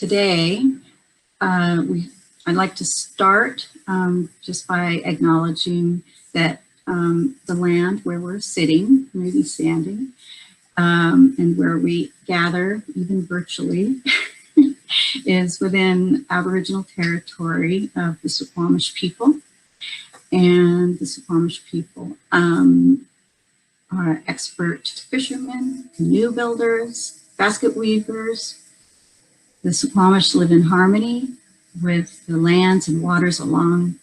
today, I'd like to start just by acknowledging that the land where we're sitting, maybe standing, and where we gather, even virtually, is within Aboriginal territory of the Suquamish people. And the Suquamish people are expert fishermen, canoe builders, basket weavers. The Suquamish live in harmony with the lands and waters along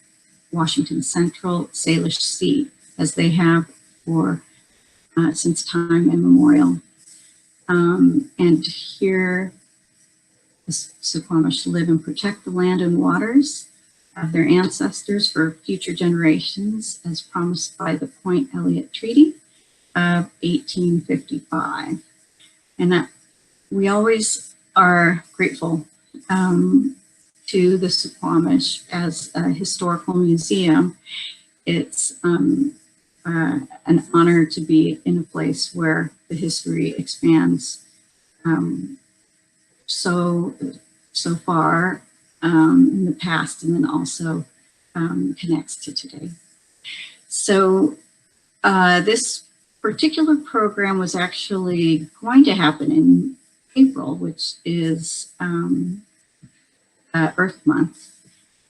Washington's central Salish Sea, as they have for since time immemorial. And here, the Suquamish live and protect the land and waters of their ancestors for future generations, as promised by the Point Elliott Treaty of 1855. And that we always are grateful to the Suquamish as a historical museum. It's an honor to be in a place where the history expands so far in the past, and then also connects to today. So this particular program was actually going to happen in April, which is Earth Month.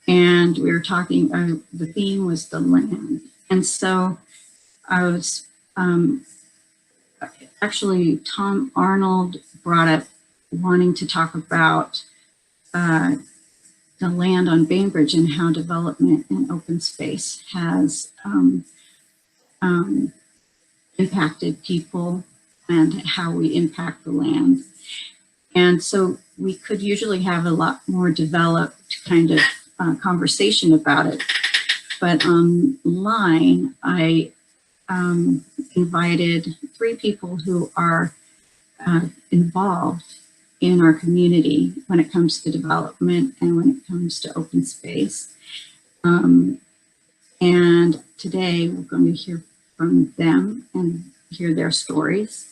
And we were talking, the theme was the land. And so I was, actually Tom Arnold brought up wanting to talk about the land on Bainbridge and how development and open space has impacted people and how we impact the land. And so we could usually have a lot more developed kind of conversation about it. But online, I invited 3 people who are involved in our community when it comes to development and when it comes to open space. And today we're going to hear from them and hear their stories.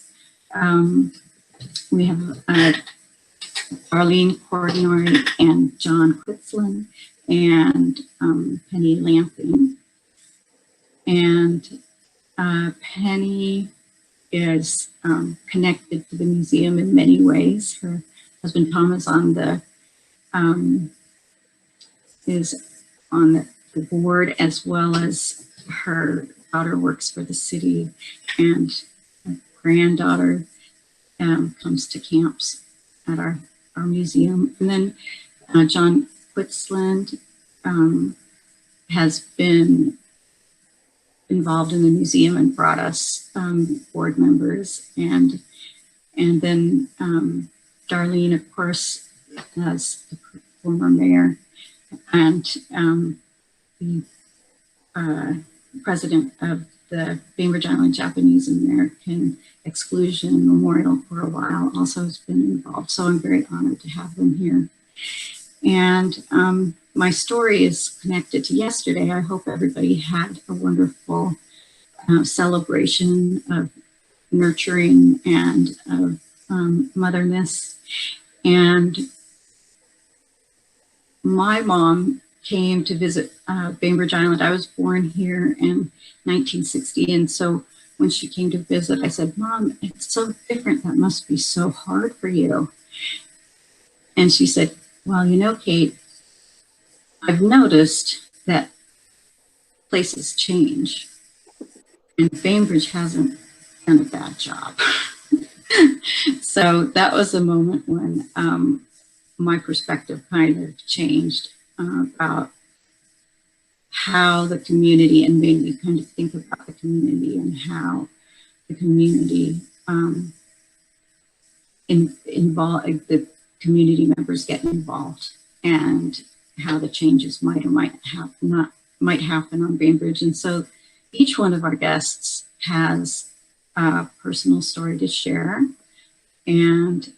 We have Darlene Kordonowy and Jon Quitslund and Penny Lamping. And Penny is connected to the museum in many ways. Her husband Tom is on the board, as well as her daughter works for the city, and her granddaughter comes to camps at our museum. And then Jon Quitslund has been involved in the museum and brought us board members, and then Darlene, of course, as the former mayor and the president of the Bainbridge Island Japanese American Exclusion Memorial for a while, also has been involved. So I'm very honored to have them here. And my story is connected to yesterday. I hope everybody had a wonderful celebration of nurturing and of motherness. And my mom came to visit Bainbridge Island. I was born here in 1960. And so when she came to visit, I said, "Mom, it's so different. That must be so hard for you." And she said, "Well, you know, Kate, I've noticed that places change, and Bainbridge hasn't done a bad job." So that was a moment when my perspective kind of changed about how the community, and made me kind of think about the community and how the community the community members get involved, and how the changes might or might happen on Bainbridge. And so each one of our guests has a personal story to share. And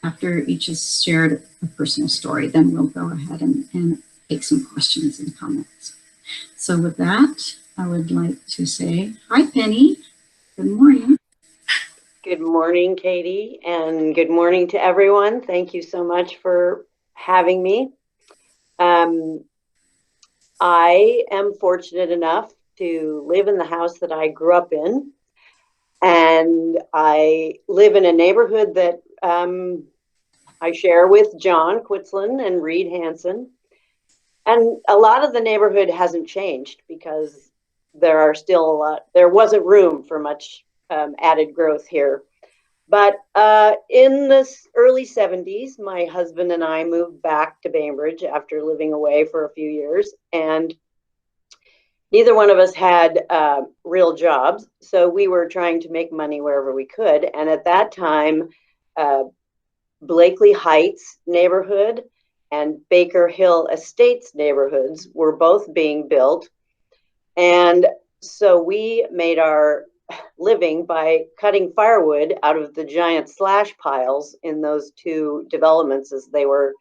after each has shared a personal story, then we'll go ahead and take some questions and comments. So with that, I would like to say, hi, Penny. Good morning. Good morning, Katie, and good morning to everyone. Thank you so much for having me. I am fortunate enough to live in the house that I grew up in, and I live in a neighborhood that I share with Jon Quitslund and Reed Hansen. And a lot of the neighborhood hasn't changed because there wasn't room for much added growth here. But in the early 70s, my husband and I moved back to Bainbridge after living away for a few years. And neither one of us had real jobs. So we were trying to make money wherever we could. And at that time, Blakely Heights neighborhood and Baker Hill Estates neighborhoods were both being built. And so we made our living by cutting firewood out of the giant slash piles in those two developments as they were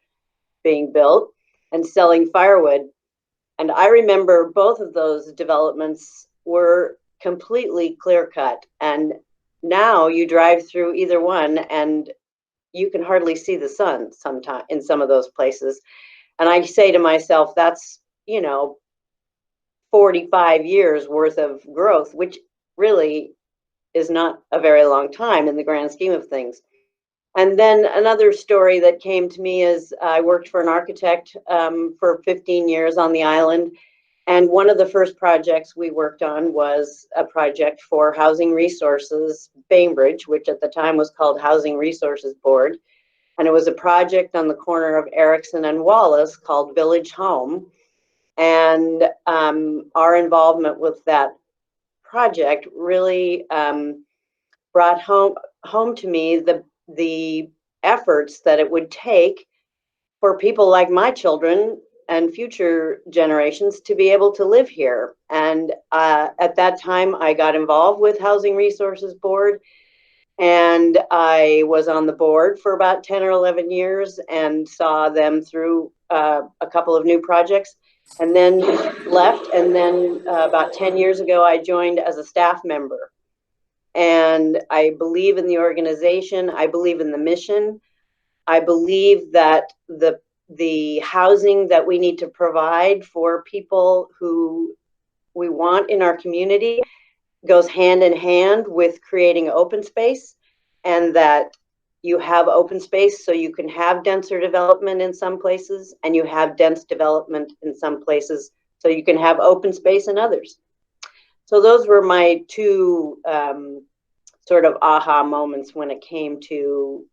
being built and selling firewood. And I remember both of those developments were completely clear cut. And now you drive through either one and you can hardly see the sun sometime in some of those places. And I say to myself, that's, 45 years worth of growth, which really is not a very long time in the grand scheme of things. And then another story that came to me is I worked for an architect for 15 years on the island. And one of the first projects we worked on was a project for Housing Resources Bainbridge, which at the time was called Housing Resources Board. And it was a project on the corner of Erickson and Wallace called Village Home. And our involvement with that project really brought home to me the efforts that it would take for people like my children and future generations to be able to live here. And at that time, I got involved with Housing Resources Board, and I was on the board for about 10 or 11 years and saw them through a couple of new projects, and then left. And then about 10 years ago, I joined as a staff member. And I believe in the organization. I believe in the mission. I believe that the housing that we need to provide for people who we want in our community goes hand in hand with creating open space, and that you have open space so you can have denser development in some places, and you have dense development in some places so you can have open space in others. So those were my two sort of aha moments when it came to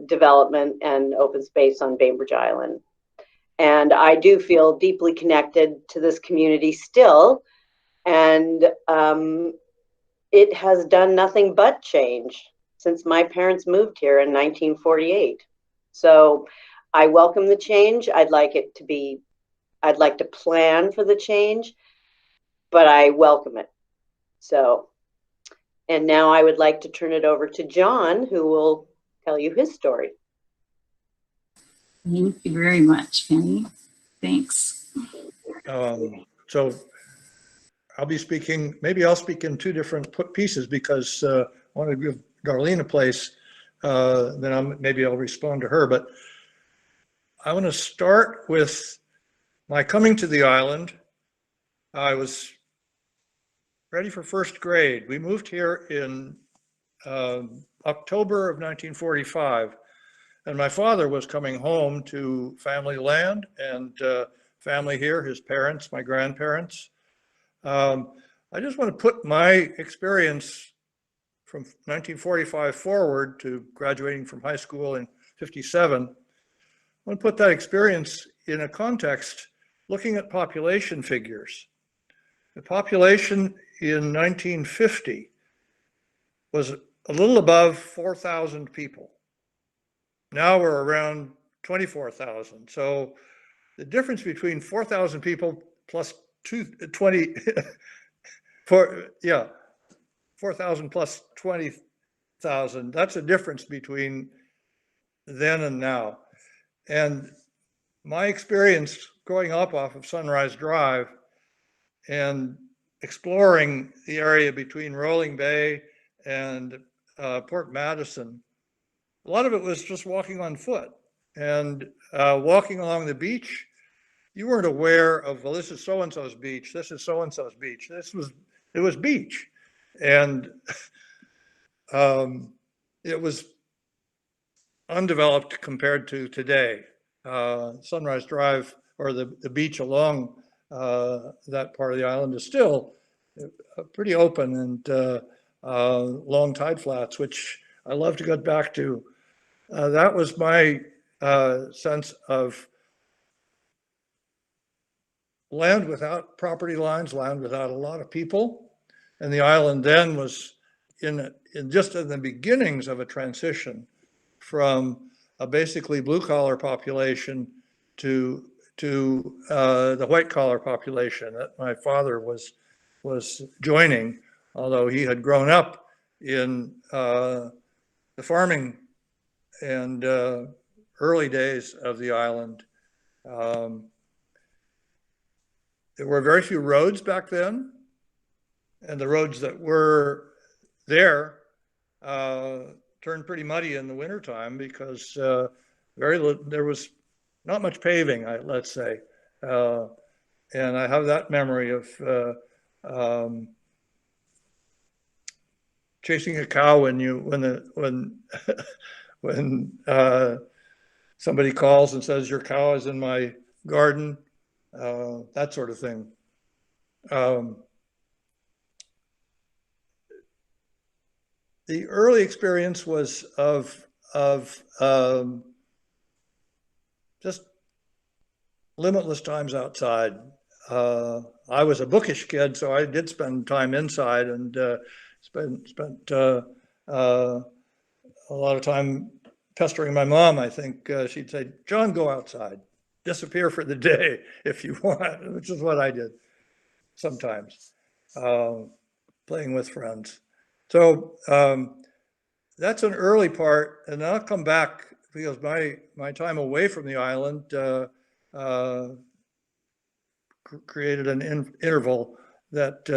development and open space on Bainbridge Island. And I do feel deeply connected to this community still. And it has done nothing but change since my parents moved here in 1948. So I welcome the change. I'd like to plan for the change, but I welcome it. So, and now I would like to turn it over to Jon, who will tell you his story. Thank you very much, Penny. Thanks. So I'll be speaking, maybe I'll speak in two different pieces because I want to give Darlene a place, then maybe I'll respond to her. But I want to start with my coming to the island. I was ready for first grade. We moved here in October of 1945, and my father was coming home to family land and family here, his parents, my grandparents. I just want to put my experience from 1945 forward to graduating from high school in 57. I want to put that experience in a context looking at population figures. The population in 1950 was a little above 4,000 people. Now we're around 24,000. So the difference between 4,000 people plus 4,000 plus 20,000, that's a difference between then and now. And my experience growing up off of Sunrise Drive and exploring the area between Rolling Bay and Port Madison, a lot of it was just walking on foot and walking along the beach. You weren't aware of, well, this is so-and-so's beach, this is so-and-so's beach. It was beach. And it was undeveloped compared to today. Sunrise Drive, or the beach along that part of the island, is still pretty open, and long tide flats, which I love to get back to. That was my sense of land without property lines, land without a lot of people. And the island then was just in the beginnings of a transition from a basically blue collar population to the white collar population that my father was joining, although he had grown up in the farming and early days of the island. There were very few roads back then, and the roads that were there turned pretty muddy in the wintertime because there was not much paving, let's say. And I have that memory of chasing a cow when somebody calls and says your cow is in my garden, that sort of thing. The early experience was of just limitless times outside. I was a bookish kid, so I did spend time inside, and spent a lot of time pestering my mom. I think she'd say, "John, go outside, disappear for the day if you want," which is what I did sometimes, playing with friends. So that's an early part, and I'll come back because my time away from the island created an interval that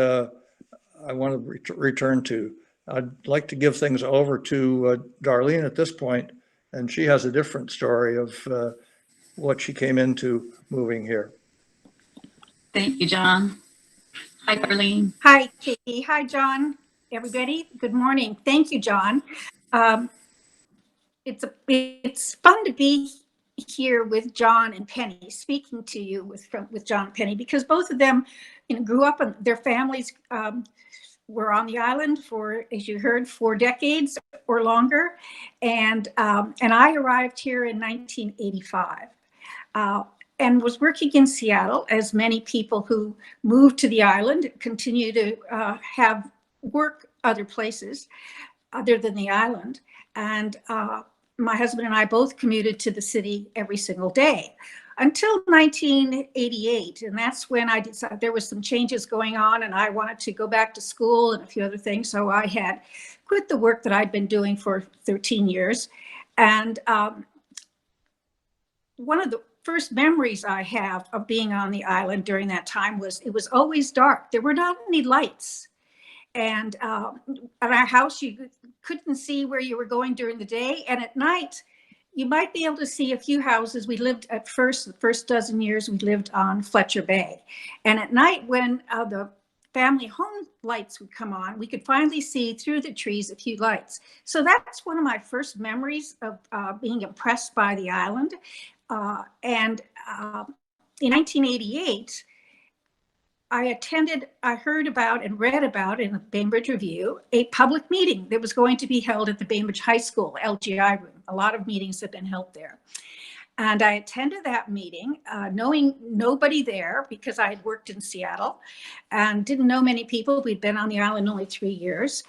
I want to return to. I'd like to give things over to Darlene at this point, and she has a different story of what she came into moving here. Thank you, John. Hi, Darlene. Hi, Katie. Hi, John. Everybody, good morning. Thank you, John. It's fun to be here with John and Penny, speaking to you with John and Penny, because both of them, grew up and their families were on the island for, as you heard, 4 decades or longer, and I arrived here in 1985. And was working in Seattle, as many people who moved to the island continue to have work other places other than the island. And my husband and I both commuted to the city every single day until 1988. And that's when I decided there was some changes going on and I wanted to go back to school and a few other things. So I had quit the work that I'd been doing for 13 years. And one of the first memories I have of being on the island during that time was it was always dark. There were not any lights. And at our house, you couldn't see where you were going during the day. And at night, you might be able to see a few houses. We lived the first dozen years, we lived on Fletcher Bay. And at night, when the family home lights would come on, we could finally see through the trees a few lights. So that's one of my first memories of being impressed by the island. In 1988, I heard about and read about in the Bainbridge Review, a public meeting that was going to be held at the Bainbridge High School, LGI room. A lot of meetings have been held there. And I attended that meeting, knowing nobody there because I had worked in Seattle and didn't know many people. We'd been on the island only 3 years.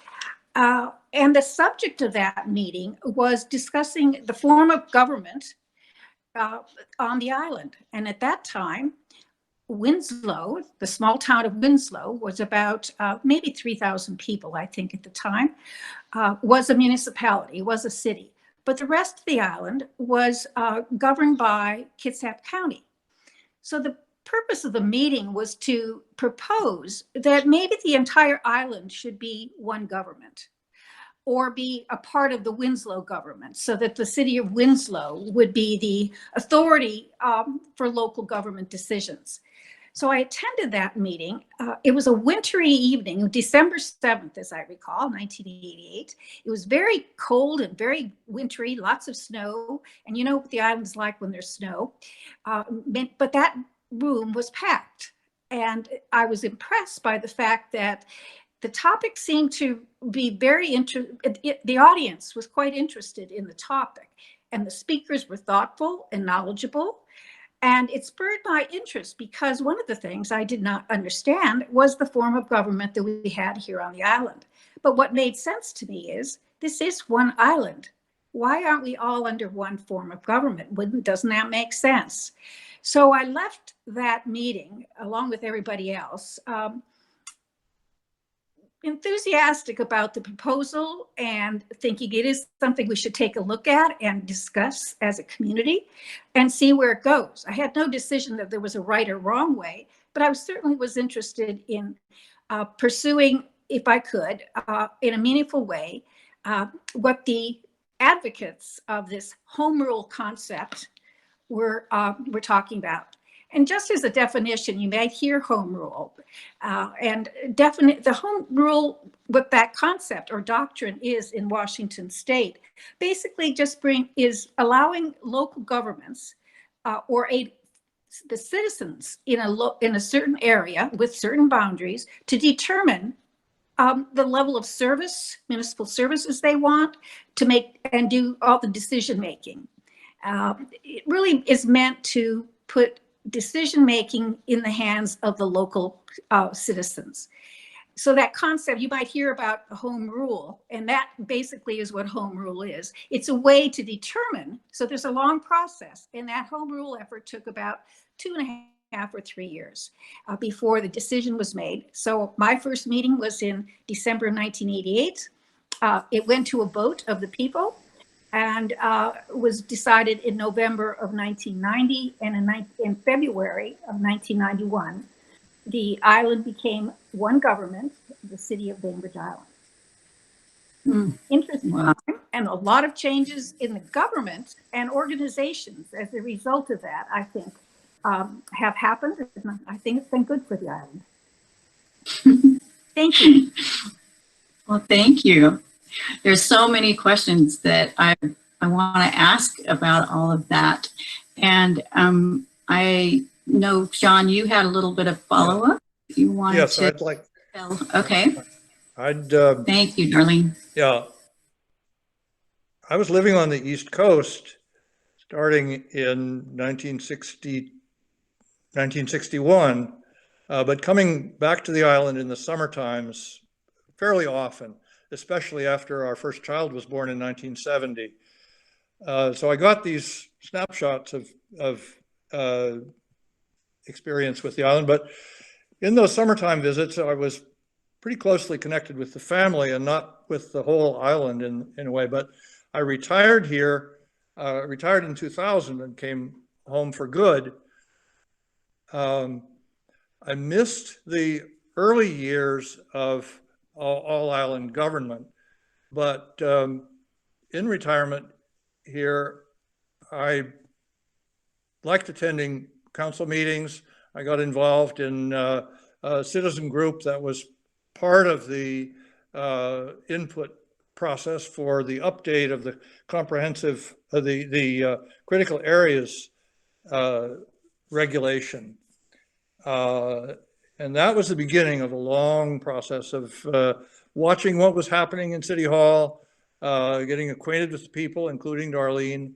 And the subject of that meeting was discussing the form of government on the island. And at that time, Winslow, the small town of Winslow, was about maybe 3,000 people, I think at the time, was a municipality, was a city. But the rest of the island was governed by Kitsap County. So the purpose of the meeting was to propose that maybe the entire island should be one government. or be a part of the Winslow government, so that the city of Winslow would be the authority for local government decisions. So I attended that meeting. It was a wintry evening, December 7th, as I recall, 1988. It was very cold and very wintry, lots of snow. And you know what the island's like when there's snow. But that room was packed. And I was impressed by the fact that the topic seemed to be very interesting. The audience was quite interested in the topic, and the speakers were thoughtful and knowledgeable. And it spurred my interest because one of the things I did not understand was the form of government that we had here on the island. But what made sense to me is this is one island. Why aren't we all under one form of government? Doesn't that make sense? So I left that meeting along with everybody else, enthusiastic about the proposal and thinking it is something we should take a look at and discuss as a community and see where it goes. I had no decision that there was a right or wrong way, but I certainly was interested in pursuing, if I could, in a meaningful way, what the advocates of this home rule concept were talking about. And just as a definition, you might hear home rule, and the home rule, what that concept or doctrine is in Washington State, basically just is allowing local governments or the citizens in a certain area with certain boundaries to determine the level of service, municipal services they want to make and do all the decision making. It really is meant to put decision-making in the hands of the local citizens. So that concept, you might hear about home rule, and that basically is what home rule is. It's a way to determine, so there's a long process, and that home rule effort took about 2.5 or 3 years before the decision was made. So my first meeting was in December 1988. It went to a vote of the people, and was decided in November of 1990, and in February of 1991, the island became one government, the city of Bainbridge Island. Interesting time, and a lot of changes in the government and organizations as a result of that, I think, have happened. I think it's been good for the island. Thank you. Well, thank you. There's so many questions that I want to ask about all of that. And I know, Jon, you had a little bit of follow-up. You wanted Yes, to I'd like. tell. Okay. Thank you, Darlene. Yeah. I was living on the East Coast starting in 1961, but coming back to the island in the summer times fairly often, especially after our first child was born in 1970. So I got these snapshots of experience with the island, but in those summertime visits, I was pretty closely connected with the family and not with the whole island in a way. But I retired here, retired in 2000 and came home for good. I missed the early years of all island government, but in retirement here, I liked attending council meetings. I got involved in a citizen group that was part of the input process for the update of the comprehensive, the critical areas regulation. And that was the beginning of a long process of watching what was happening in City Hall, getting acquainted with the people, including Darlene.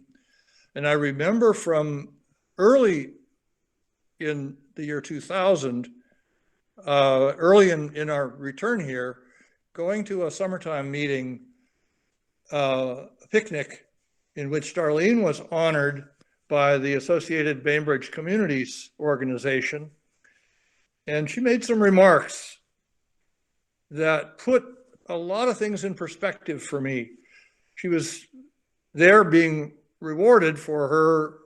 And I remember from early in the year 2000, early in our return here, going to a summertime meeting, picnic, in which Darlene was honored by the Associated Bainbridge Communities organization. And she made some remarks that put a lot of things in perspective for me. She was there being rewarded for her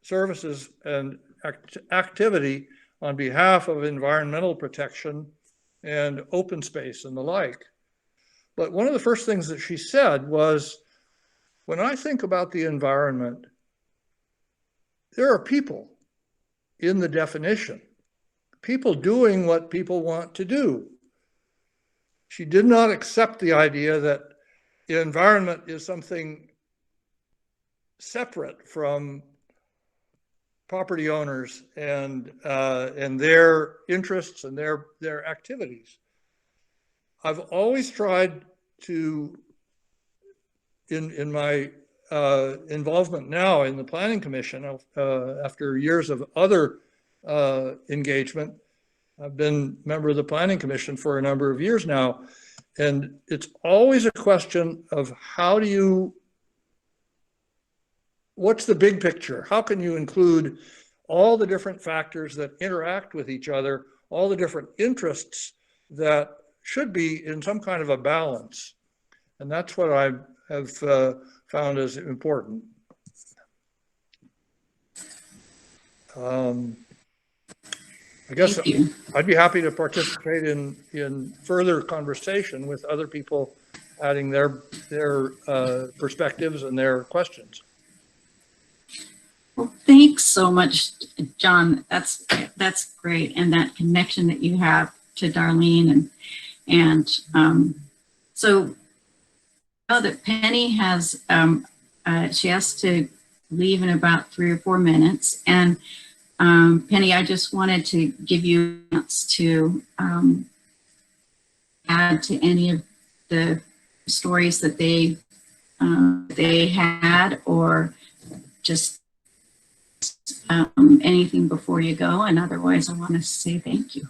services and activity on behalf of environmental protection and open space and the like. But one of the first things that she said was, when I think about the environment, there are people in the definition, people doing what people want to do. She did not accept the idea that the environment is something separate from property owners and their interests and their activities. I've always tried to, in my involvement now in the Planning Commission, after years of other engagement, I've been a member of the Planning Commission for a number of years now, and it's always a question of what's the big picture? How can you include all the different factors that interact with each other, all the different interests that should be in some kind of a balance? And that's what I have found as important. I guess I'd be happy to participate in further conversation with other people adding their perspectives and their questions. Well, thanks so much, John. That's great, and that connection that you have to Darlene, and so I know that Penny has she has to leave in about 3 or 4 minutes, and Penny, I just wanted to give you a chance to add to any of the stories that they had, or just anything before you go. And otherwise, I want to say thank you.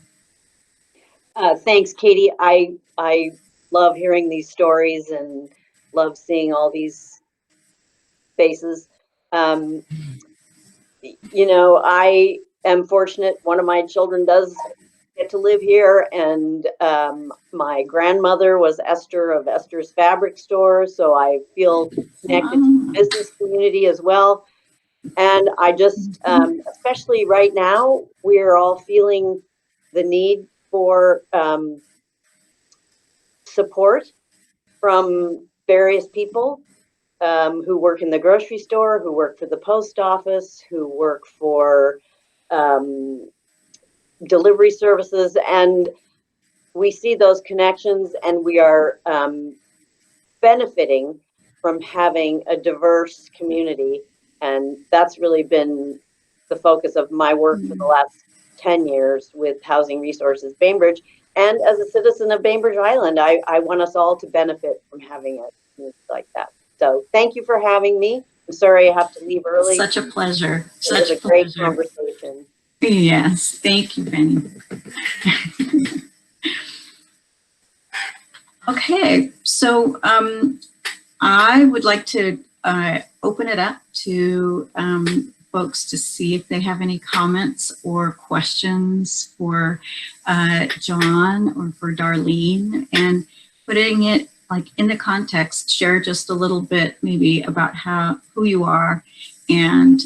Thanks, Katie. I love hearing these stories and love seeing all these faces. You know, I am fortunate. One of my children does get to live here, and my grandmother was Esther of Esther's Fabric Store, so I feel connected to the business community as well. And I just, especially right now, we're all feeling the need for support from various people who work in the grocery store, who work for the post office, who work for delivery services. And we see those connections, and we are benefiting from having a diverse community. And that's really been the focus of my work for the last 10 years with Housing Resources Bainbridge. And as a citizen of Bainbridge Island, I want us all to benefit from having a community like that. So thank you for having me. I'm sorry I have to leave early. Such a pleasure. It was a great conversation. Yes, thank you, Penny. Okay, so I would like to open it up to folks to see if they have any comments or questions for John or for Darlene, and putting it like in the context, share just a little bit maybe about who you are, and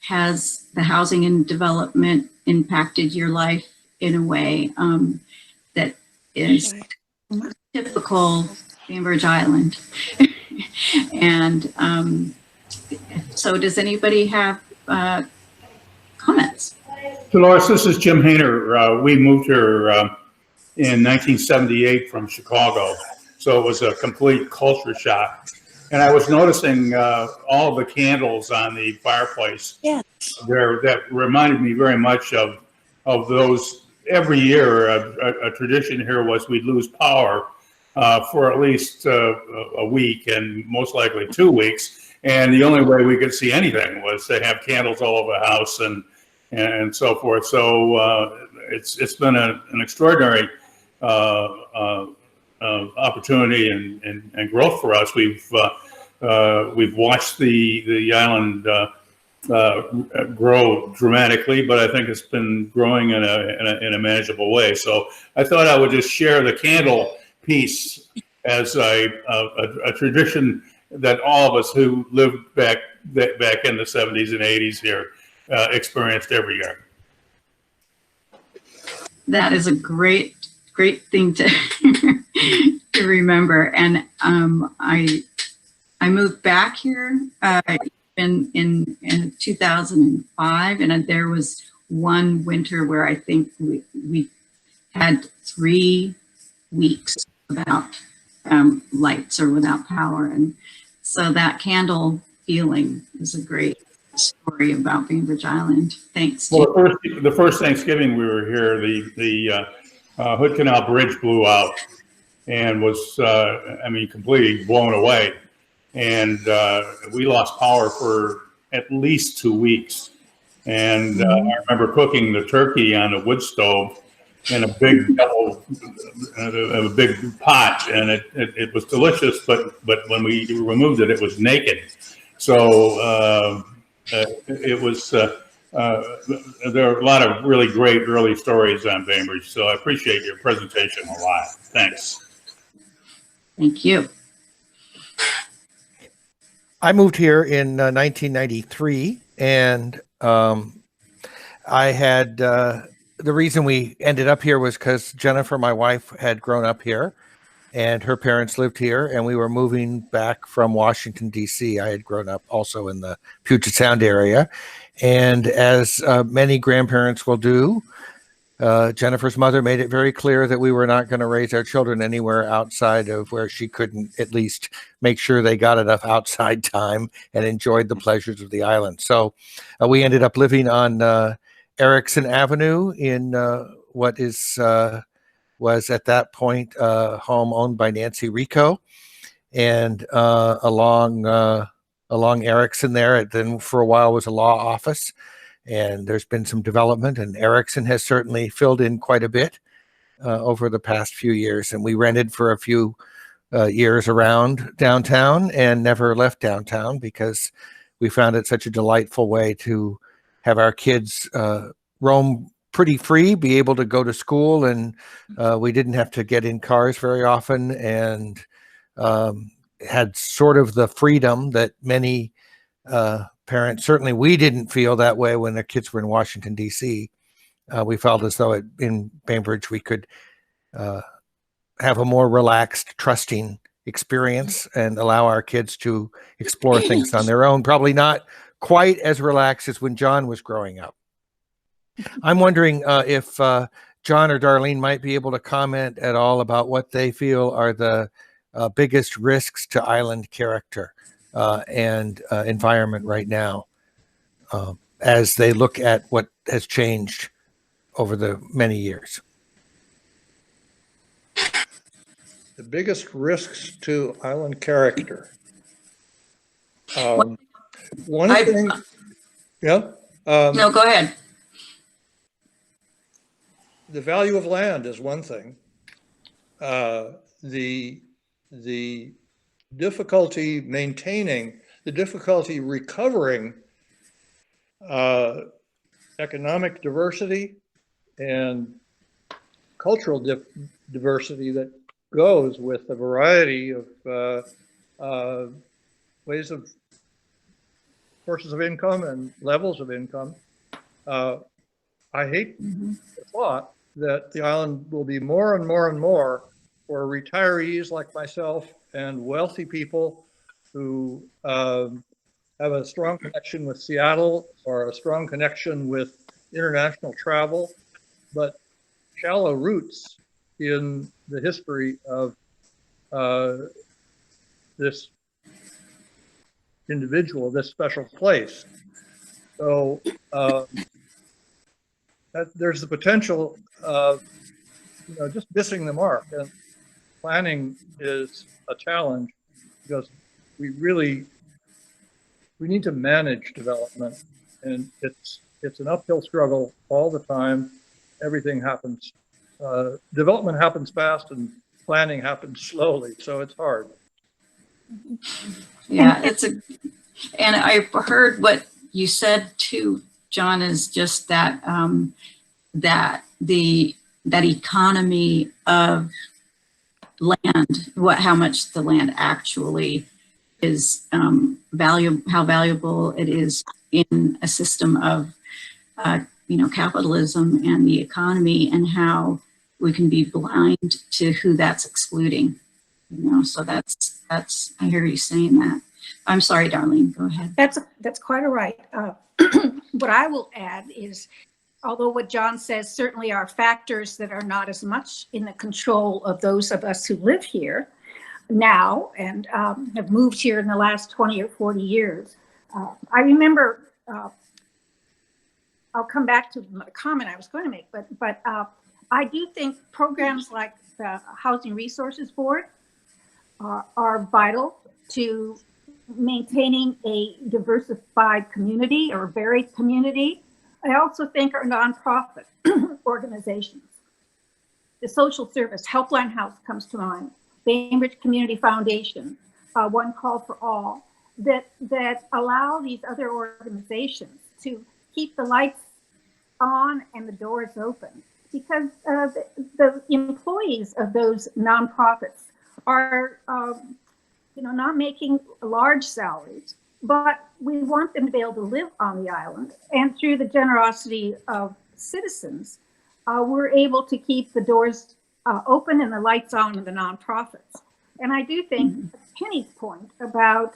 has the housing and development impacted your life in a way that is typical Bainbridge Island. And so does anybody have comments? Dolores, this is Jim Hayner. We moved here in 1978 from Chicago, so it was a complete culture shock. And I was noticing all of the candles on the fireplace there that reminded me very much of those. Every year, a tradition here was we'd lose power for at least a week, and most likely 2 weeks. And the only way we could see anything was to have candles all over the house and so forth. So it's been an extraordinary opportunity and growth for us. We've watched the island grow dramatically, but I think it's been growing in a manageable way. So I thought I would just share the candle piece as a tradition that all of us who lived back in the 70s and 80s here experienced every year. That is a great great thing to to remember. And I moved back here in 2005, and there was one winter where I think we had 3 weeks without lights or without power, and so that candle feeling is a great story about Bainbridge Island. Thanks. Well, the first Thanksgiving we were here, the Hood Canal Bridge blew out and was, I mean, completely blown away. And we lost power for at least 2 weeks. And I remember cooking the turkey on a wood stove in a big a big pot, and it was delicious. But when we removed it, it was naked. So it was. There are a lot of really great early stories on Bainbridge. So I appreciate your presentation a lot. Thanks. Thank you. I moved here in 1993, and I had the reason we ended up here was because Jennifer, my wife, had grown up here, and her parents lived here, and we were moving back from Washington, D.C. I had grown up also in the Puget Sound area, and as many grandparents will do, Jennifer's mother made it very clear that we were not going to raise our children anywhere outside of where she couldn't at least make sure they got enough outside time and enjoyed the pleasures of the island. So we ended up living on Erickson Avenue in what was at that point home owned by Nancy Rico, and along Erickson there, it then for a while was a law office. And there's been some development, and Erickson has certainly filled in quite a bit over the past few years. And we rented for a few years around downtown and never left downtown because we found it such a delightful way to have our kids roam pretty free, be able to go to school, and we didn't have to get in cars very often, and had sort of the freedom that many parents, certainly we didn't feel that way when their kids were in Washington, D.C. We felt as though in Bainbridge we could have a more relaxed, trusting experience and allow our kids to explore things on their own, probably not quite as relaxed as when Jon was growing up. I'm wondering if Jon or Darlene might be able to comment at all about what they feel are the biggest risks to island character and environment right now, as they look at what has changed over the many years. The biggest risks to island character. One thing, yeah. No, go ahead. The value of land is one thing. The difficulty maintaining, the difficulty recovering economic diversity and cultural diversity that goes with a variety of ways of sources of income and levels of income. I hate the thought that the island will be more and more and more for retirees like myself and wealthy people who have a strong connection with Seattle or a strong connection with international travel, but shallow roots in the history of this individual, this special place. So there's the potential of just missing the mark. And planning is a challenge because we need to manage development, and it's an uphill struggle all the time. Everything happens. Development happens fast and planning happens slowly, so it's hard. Yeah, and I've heard what you said too, Jon, is just that that economy of land, how much the land actually is how valuable it is in a system of capitalism and the economy, and how we can be blind to who that's excluding. You know, so that's, I hear you saying that. I'm sorry, Darlene, go ahead. That's quite all right. What I will add is, although what Jon says certainly are factors that are not as much in the control of those of us who live here now and have moved here in the last 20 or 40 years. I remember, I'll come back to the comment I was going to make, but I do think programs like the Housing Resources Board are vital to maintaining a diversified community or varied community. I also think our nonprofit organizations, the social service, Helpline House comes to mind, Bainbridge Community Foundation, One Call for All, that allow these other organizations to keep the lights on and the doors open, because the employees of those nonprofits are not making large salaries, but we want them to be able to live on the island. And through the generosity of citizens, we're able to keep the doors open and the lights on in the nonprofits. And I do think Penny's point about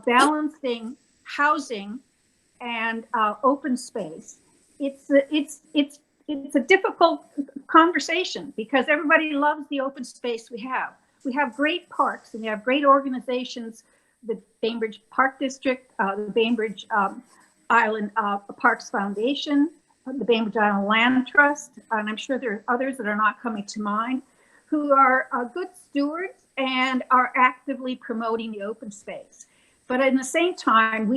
balancing housing and open space, it's a difficult conversation because everybody loves the open space we have. We have great parks and we have great organizations, the Bainbridge Park District, the Bainbridge Island Parks Foundation, the Bainbridge Island Land Trust, and I'm sure there are others that are not coming to mind, who are good stewards and are actively promoting the open space. But at the same time,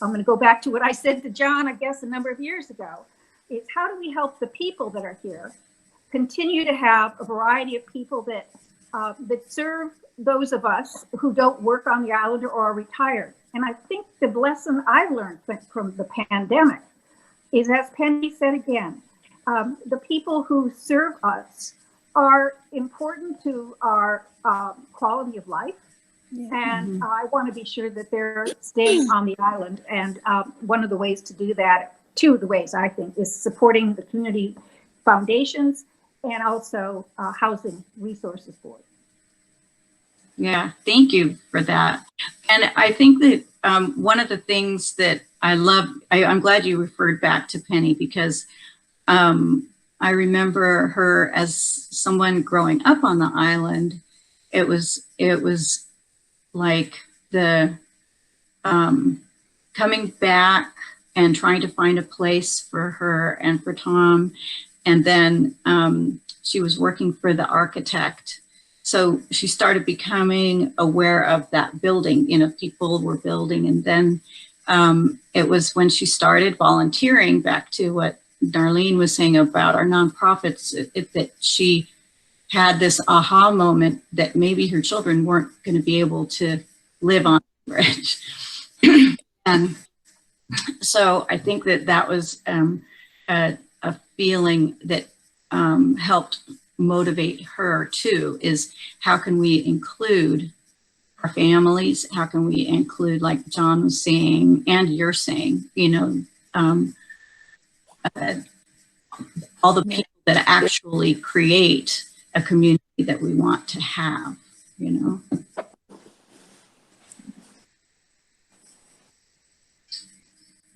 I'm going to go back to what I said to Jon, I guess, a number of years ago, is how do we help the people that are here continue to have a variety of people that serve those of us who don't work on the island or are retired. And I think the lesson I've learned from the pandemic is, as Penny said again, the people who serve us are important to our quality of life. And I want to be sure that they're staying on the island. And one of the ways to do that, two of the ways I think, is supporting the community foundations and also Housing Resources Board. Yeah, thank you for that. And I think that one of the things that I love, I'm glad you referred back to Penny, because I remember her as someone growing up on the island. It was like the coming back and trying to find a place for her and for Tom. And then she was working for the architect. So she started becoming aware of that building, people were building. And then it was when she started volunteering, back to what Darlene was saying about our nonprofits, that she had this aha moment that maybe her children weren't going to be able to live on the bridge. And so I think that was a feeling that helped motivate her too, is how can we include our families? How can we include, like Jon was saying, and you're saying, all the people that actually create a community that we want to have,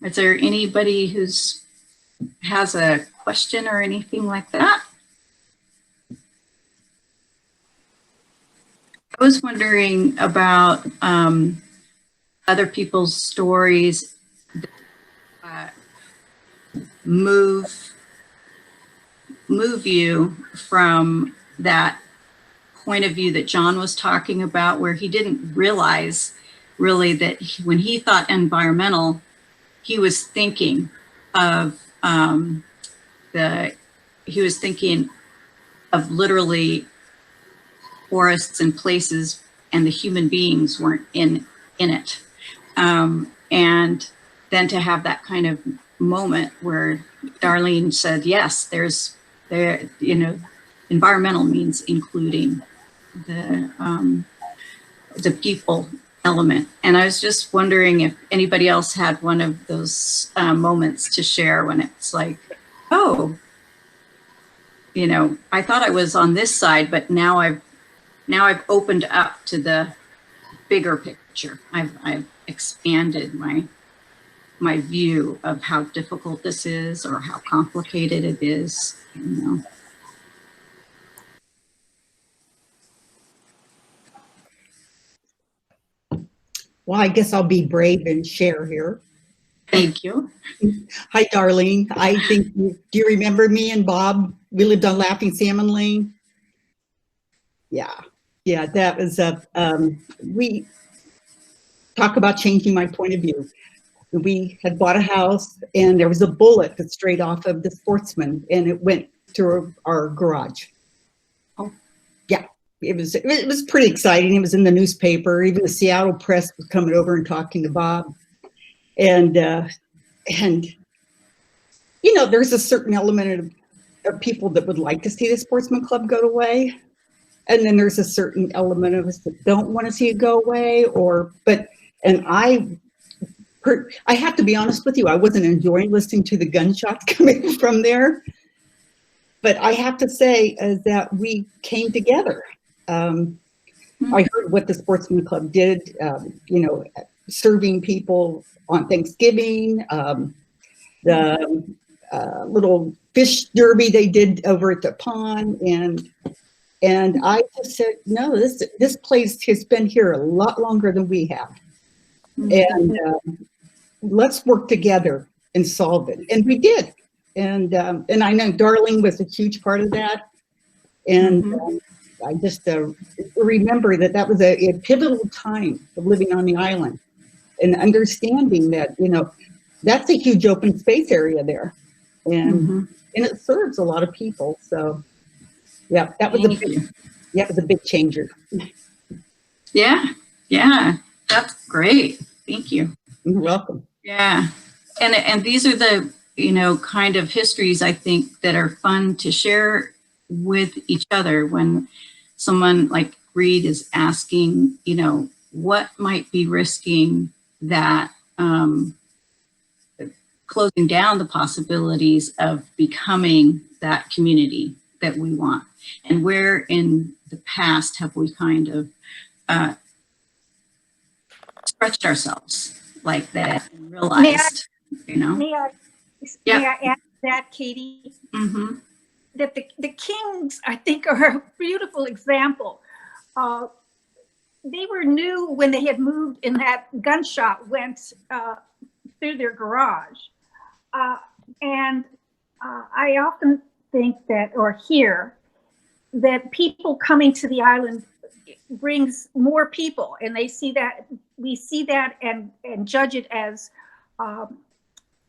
Is there anybody has a question or anything like that? I was wondering about other people's stories that move you from that point of view that Jon was talking about, where he didn't realize really that when he thought environmental, he was thinking of literally forests and places, and the human beings weren't in it. And then to have that kind of moment where Darlene said, yes, environmental means including the people element. And I was just wondering if anybody else had one of those moments to share when it's like, oh, you know, I thought I was on this side, but now I've opened up to the bigger picture. I've expanded my view of how difficult this is or how complicated it is, you know. Well, I guess I'll be brave and share here. Thank you. Hi, Darlene. I think, do you remember me and Bob? We lived on Laughing Salmon Lane. Yeah, that was we talk about changing my point of view. We had bought a house and there was a bullet that strayed off of the Sportsman and it went through our garage. Oh. Yeah, it was pretty exciting. It was in the newspaper. Even the Seattle Press was coming over and talking to Bob. And you know, there's a certain element of people that would like to see the Sportsman Club go away. And then there's a certain element of us that don't want to see it go away and I have to be honest with you, I wasn't enjoying listening to the gunshots coming from there. But I have to say that we came together. I heard what the Sportsman Club did, you know, serving people on Thanksgiving, the little fish derby they did over at the pond, and I just said, no, this place has been here a lot longer than we have, and let's work together and solve it. And we did, and I know Darlene was a huge part of that, and I just remember that was a pivotal time of living on the island. And understanding that, you know, that's a huge open space area there, and it serves a lot of people. So, yeah, that was a big changer. Yeah, that's great. Thank you. You're welcome. Yeah, and these are the, you know, kind of histories I think that are fun to share with each other when someone like Reed is asking, you know, what might be risking that closing down the possibilities of becoming that community that we want, and where in the past have we kind of stretched ourselves like that and realized, you know. May I add that, Katie? That the Kings, I think, are a beautiful example. They were new when they had moved and that gunshot went through their garage. And I often think that, or hear, that people coming to the island brings more people, and they see that, we see that and judge it as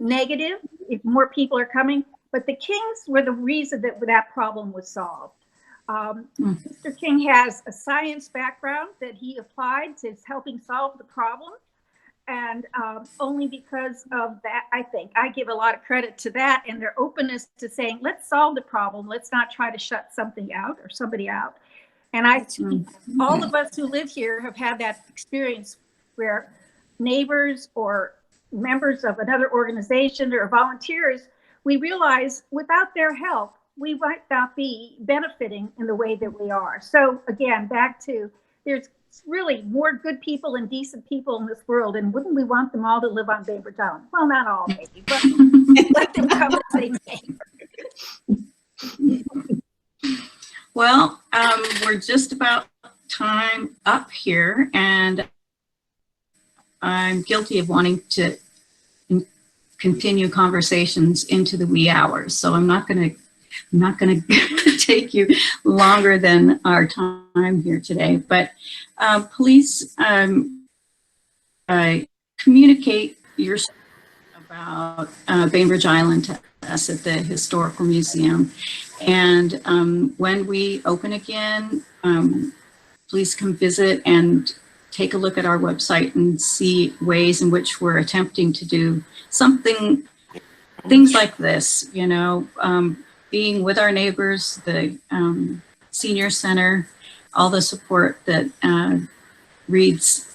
negative if more people are coming. But the Kings were the reason that problem was solved. Mr. King has a science background that he applied to helping solve the problem. And only because of that, I think, I give a lot of credit to that and their openness to saying, let's solve the problem. Let's not try to shut something out or somebody out. And all of us who live here have had that experience where neighbors or members of another organization or volunteers, we realize without their help, we might not be benefiting in the way that we are. So again, back to, there's really more good people and decent people in this world, and wouldn't we want them all to live on Bainbridge Island? Well, not all, maybe, but let them come as they may. Well, we're just about time up here, and I'm guilty of wanting to continue conversations into the wee hours, so I'm not going to take you longer than our time here today. But please communicate your story about Bainbridge Island to us at the Historical Museum. And when we open again, please come visit and take a look at our website and see ways in which we're attempting to do things like this, you know, being with our neighbors, the senior center, all the support that Reed's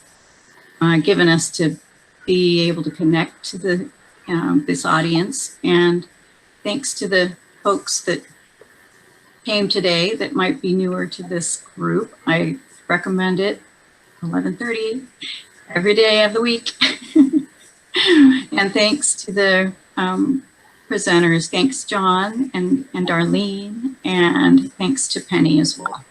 given us to be able to connect to the this audience. And thanks to the folks that came today that might be newer to this group, I recommend it 11:30 every day of the week. And thanks to the presenters. Thanks, Jon and Darlene, and thanks to Penny as well.